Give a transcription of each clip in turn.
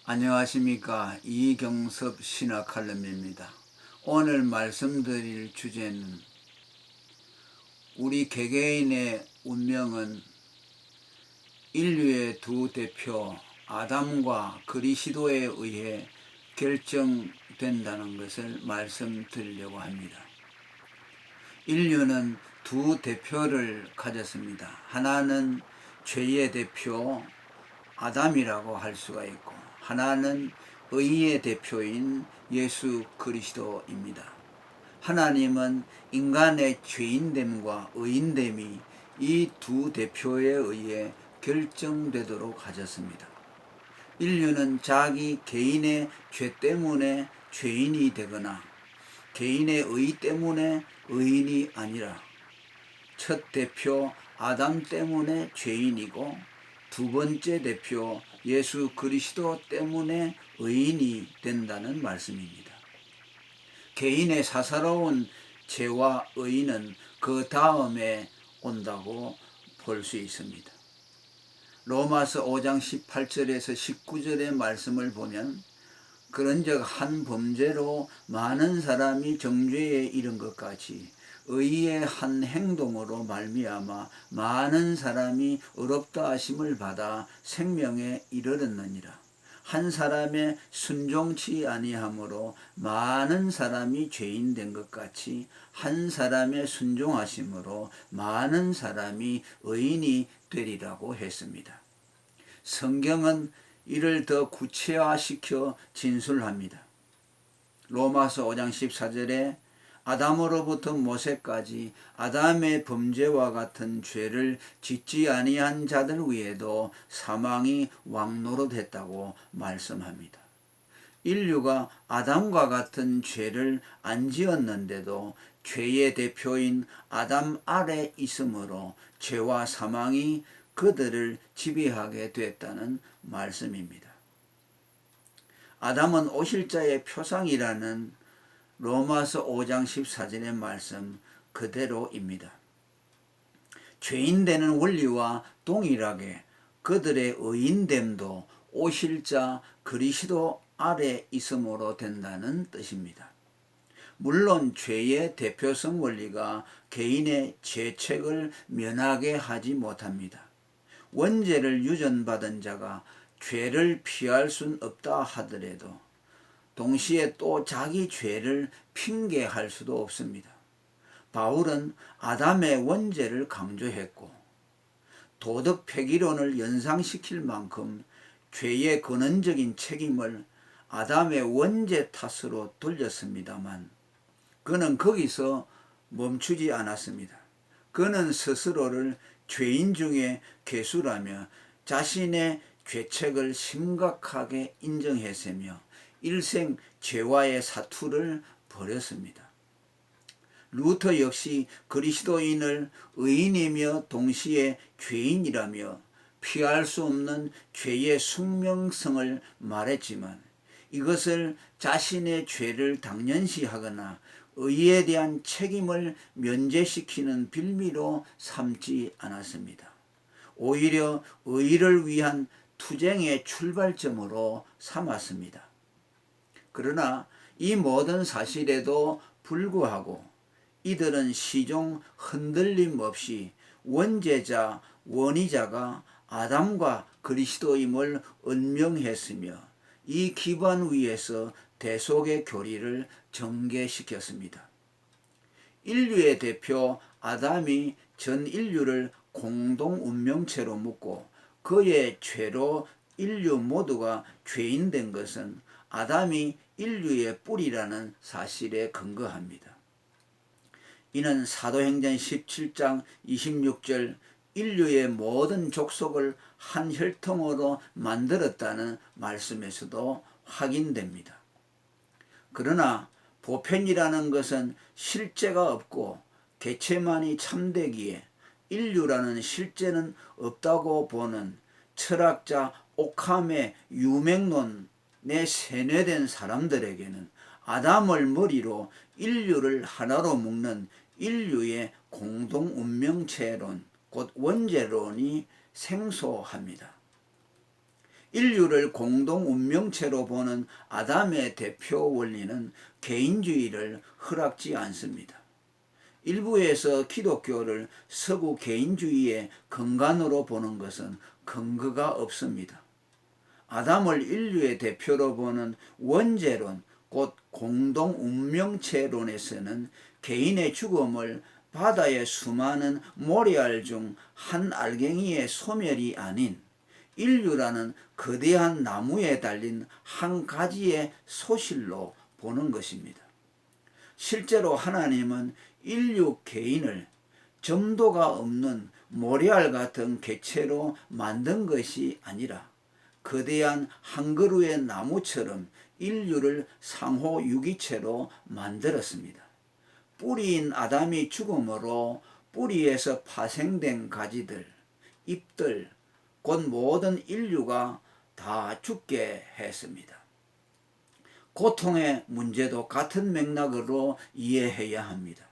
안녕하십니까. 이경섭 신학칼럼입니다. 오늘 말씀드릴 주제는 우리 개개인의 운명은 인류의 두 대표 아담과 그리스도에 의해 결정된다는 것을 말씀드리려고 합니다. 인류는 두 대표를 가졌습니다. 하나는 죄의 대표 아담이라고 할 수가 있고, 하나는 의의 대표인 예수 그리스도입니다. 하나님은 인간의 죄인됨과 의인됨이 이 두 대표에 의해 결정되도록 하셨습니다. 인류는 자기 개인의 죄 때문에 죄인이 되거나 개인의 의 때문에 의인이 아니라 첫 대표 아담 때문에 죄인이고 두 번째 대표 예수 그리스도 때문에 의인이 된다는 말씀입니다. 개인의 사사로운 죄와 의는 그 다음에 온다고 볼 수 있습니다. 로마서 5장 18절에서 19절의 말씀을 보면 그런즉 한 범죄로 많은 사람이 정죄에 이른 것 같이 의의 한 행동으로 말미암아 많은 사람이 의롭다 하심을 받아 생명에 이르렀느니라. 한 사람의 순종치 아니함으로 많은 사람이 죄인 된 것 같이 한 사람의 순종하심으로 많은 사람이 의인이 되리라고 했습니다. 성경은 이를 더 구체화시켜 진술합니다. 로마서 5장 14절에 아담으로부터 모세까지 아담의 범죄와 같은 죄를 짓지 아니한 자들 위에도 사망이 왕노릇했다고 말씀합니다. 인류가 아담과 같은 죄를 안 지었는데도 죄의 대표인 아담 아래 있으므로 죄와 사망이 그들을 지배하게 됐다는 말씀입니다. 아담은 오실자의 표상이라는 로마서 5장 14절의 말씀 그대로입니다. 죄인 되는 원리와 동일하게 그들의 의인됨도 오실자 그리스도 아래 있음으로 된다는 뜻입니다. 물론 죄의 대표성 원리가 개인의 죄책을 면하게 하지 못합니다. 원죄를 유전받은 자가 죄를 피할 순 없다 하더라도 동시에 또 자기 죄를 핑계할 수도 없습니다. 바울은 아담의 원죄를 강조했고 도덕 폐기론을 연상시킬 만큼 죄의 근원적인 책임을 아담의 원죄 탓으로 돌렸습니다만 그는 거기서 멈추지 않았습니다. 그는 스스로를 죄인 중에 괴수라며 자신의 죄책을 심각하게 인정했으며 일생 죄와의 사투를 벌였습니다. 루터 역시 그리스도인을 의인이며 동시에 죄인이라며 피할 수 없는 죄의 숙명성을 말했지만 이것을 자신의 죄를 당연시하거나 의에 대한 책임을 면제시키는 빌미로 삼지 않았습니다. 오히려 의를 위한 투쟁의 출발점으로 삼았습니다. 그러나 이 모든 사실에도 불구하고 이들은 시종 흔들림 없이 원죄자, 원의자가 아담과 그리스도임을 은명했으며 이 기반 위에서 대속의 교리를 전개시켰습니다. 인류의 대표 아담이 전 인류를 공동 운명체로 묶고 그의 죄로 인류 모두가 죄인 된 것은 아담이 인류의 뿌리라는 사실에 근거합니다. 이는 사도행전 17장 26절 인류의 모든 족속을 한 혈통으로 만들었다는 말씀에서도 확인됩니다. 그러나 보편이라는 것은 실제가 없고 개체만이 참되기에 인류라는 실제는 없다고 보는 철학자 오캄의 유맹론에 세뇌된 사람들에게는 아담을 머리로 인류를 하나로 묶는 인류의 공동운명체론, 곧 원죄론이 생소합니다. 인류를 공동 운명체로 보는 아담의 대표 원리는 개인주의를 허락지 않습니다. 일부에서 기독교를 서구 개인주의의 근간으로 보는 것은 근거가 없습니다. 아담을 인류의 대표로 보는 원죄론, 곧 공동 운명체론에서는 개인의 죽음을 바다의 수많은 모래알 중 한 알갱이의 소멸이 아닌 인류라는 거대한 나무에 달린 한 가지의 소실로 보는 것입니다. 실제로 하나님은 인류 개인을 점도가 없는 모래알 같은 객체로 만든 것이 아니라 거대한 한 그루의 나무처럼 인류를 상호 유기체로 만들었습니다. 뿌리인 아담이 죽음으로 뿌리에서 파생된 가지들, 잎들, 곧 모든 인류가 다 죽게 했습니다. 고통의 문제도 같은 맥락으로 이해해야 합니다.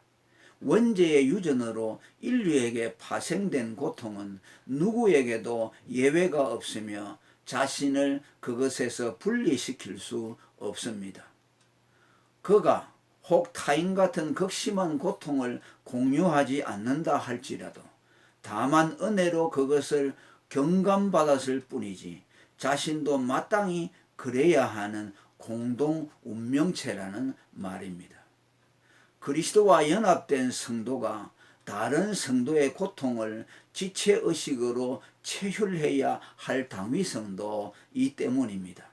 원죄의 유전으로 인류에게 파생된 고통은 누구에게도 예외가 없으며 자신을 그것에서 분리시킬 수 없습니다. 그가 혹 타인 같은 극심한 고통을 공유하지 않는다 할지라도 다만 은혜로 그것을 경감받았을 뿐이지 자신도 마땅히 그래야 하는 공동 운명체라는 말입니다. 그리스도와 연합된 성도가 다른 성도의 고통을 지체의식으로 체휼해야 할 당위성도 이 때문입니다.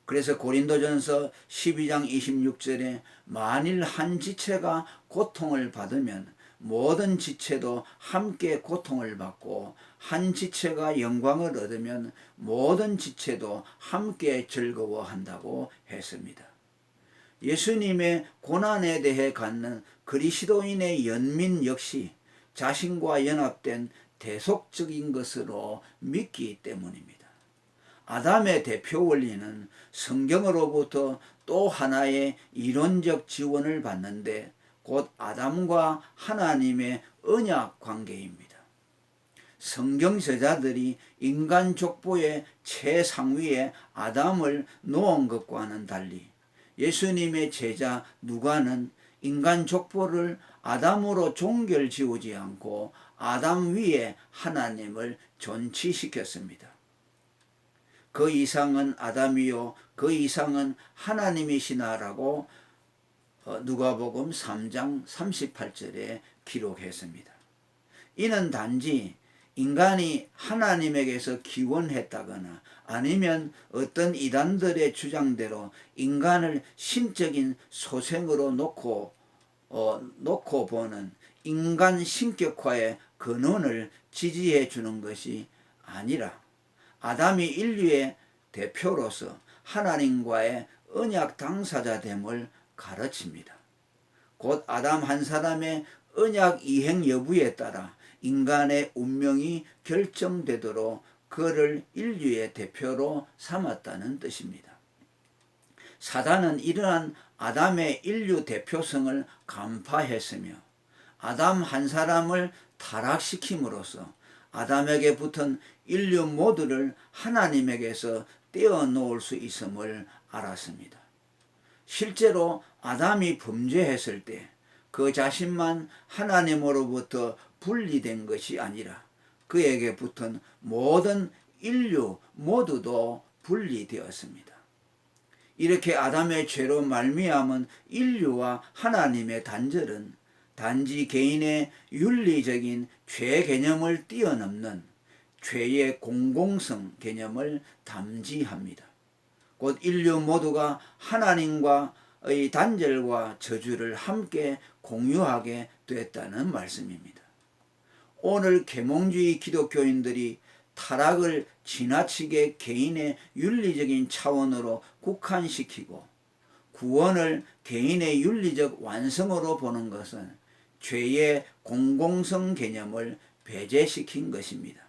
그래서 고린도전서 12장 26절에 만일 한 지체가 고통을 받으면 모든 지체도 함께 고통을 받고 한 지체가 영광을 얻으면 모든 지체도 함께 즐거워한다고 했습니다. 예수님의 고난에 대해 갖는 그리스도인의 연민 역시 자신과 연합된 대속적인 것으로 믿기 때문입니다. 아담의 대표 원리는 성경으로부터 또 하나의 이론적 지원을 받는데 곧 아담과 하나님의 언약 관계입니다. 성경 저자들이 인간 족보의 최상위에 아담을 놓은 것과는 달리 예수님의 제자 누가는 인간 족보를 아담으로 종결지우지 않고 아담 위에 하나님을 존치시켰습니다. 그 이상은 아담이요 그 이상은 하나님이시나라고 누가복음 3장 38절에 기록했습니다. 이는 단지 인간이 하나님에게서 기원했다거나 아니면 어떤 이단들의 주장대로 인간을 신적인 소생으로 놓고 보는 인간 신격화의 근원을 지지해 주는 것이 아니라 아담이 인류의 대표로서 하나님과의 언약 당사자됨을 가르칩니다. 곧 아담 한 사람의 언약 이행 여부에 따라 인간의 운명이 결정되도록 그를 인류의 대표로 삼았다는 뜻입니다. 사단은 이러한 아담의 인류 대표성을 간파했으며 아담 한 사람을 타락시킴으로써 아담에게 붙은 인류 모두를 하나님에게서 떼어놓을 수 있음을 알았습니다. 실제로 아담이 범죄했을 때 그 자신만 하나님으로부터 분리된 것이 아니라 그에게 붙은 모든 인류 모두도 분리되었습니다. 이렇게 아담의 죄로 말미암은 인류와 하나님의 단절은 단지 개인의 윤리적인 죄 개념을 뛰어넘는 죄의 공공성 개념을 담지합니다. 곧 인류 모두가 하나님과의 단절과 저주를 함께 공유하게 됐다는 말씀입니다. 오늘 계몽주의 기독교인들이 타락을 지나치게 개인의 윤리적인 차원으로 국한시키고 구원을 개인의 윤리적 완성으로 보는 것은 죄의 공공성 개념을 배제시킨 것입니다.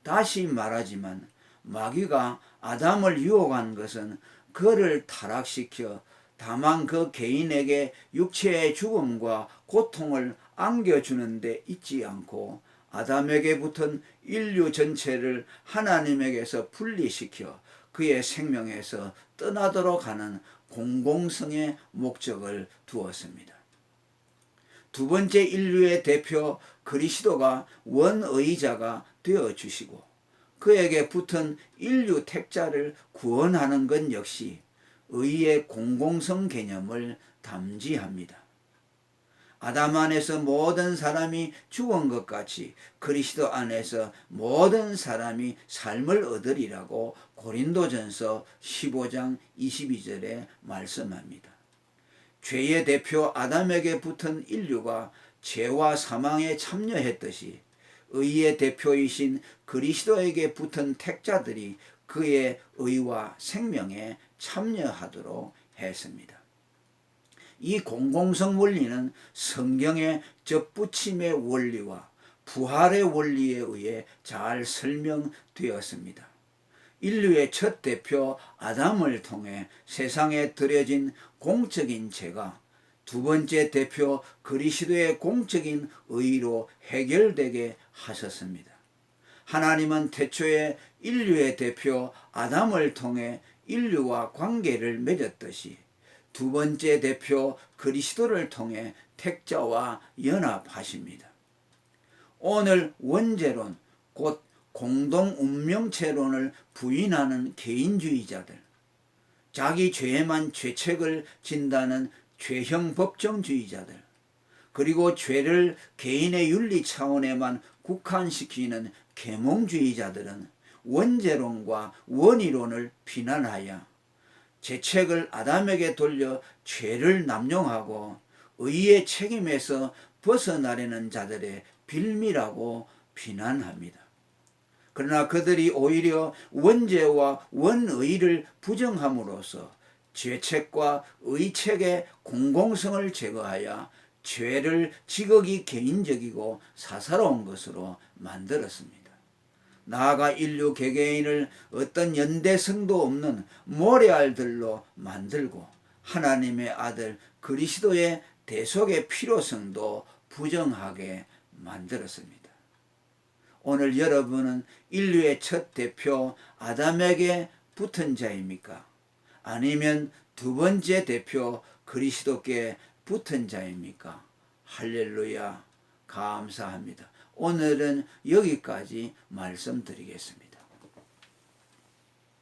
다시 말하지만 마귀가 아담을 유혹한 것은 그를 타락시켜 다만 그 개인에게 육체의 죽음과 고통을 안겨주는 데 있지 않고 아담에게 붙은 인류 전체를 하나님에게서 분리시켜 그의 생명에서 떠나도록 하는 공공성의 목적을 두었습니다. 두 번째 인류의 대표 그리스도가 원의자가 되어주시고 그에게 붙은 인류 택자를 구원하는 것 역시 의의 공공성 개념을 담지합니다. 아담 안에서 모든 사람이 죽은 것 같이 그리스도 안에서 모든 사람이 삶을 얻으리라고 고린도전서 15장 22절에 말씀합니다. 죄의 대표 아담에게 붙은 인류가 죄와 사망에 참여했듯이 의의 대표이신 그리스도에게 붙은 택자들이 그의 의와 생명에 참여하도록 했습니다. 이 공공성 원리는 성경의 접붙임의 원리와 부활의 원리에 의해 잘 설명되었습니다. 인류의 첫 대표 아담을 통해 세상에 드려진 공적인 죄가 두 번째 대표 그리스도의 공적인 의로 해결되게 하셨습니다. 하나님은 태초에 인류의 대표 아담을 통해 인류와 관계를 맺었듯이 두 번째 대표 그리스도를 통해 택자와 연합하십니다. 오늘 원죄론 곧 공동운명체론을 부인하는 개인주의자들, 자기 죄에만 죄책을 진다는 죄형 법정주의자들, 그리고 죄를 개인의 윤리 차원에만 국한시키는 계몽주의자들은 원죄론과 원의론을 비난하여 죄책을 아담에게 돌려 죄를 남용하고 의의 책임에서 벗어나려는 자들의 빌미라고 비난합니다. 그러나 그들이 오히려 원죄와 원의를 부정함으로써 죄책과 의책의 공공성을 제거하여 죄를 지극히 개인적이고 사사로운 것으로 만들었습니다. 나아가 인류 개개인을 어떤 연대성도 없는 모래알들로 만들고 하나님의 아들 그리스도의 대속의 필요성도 부정하게 만들었습니다. 오늘 여러분은 인류의 첫 대표 아담에게 붙은 자입니까? 아니면 두 번째 대표 그리스도께 붙은 자입니까? 할렐루야, 감사합니다. 오늘은 여기까지 말씀드리겠습니다.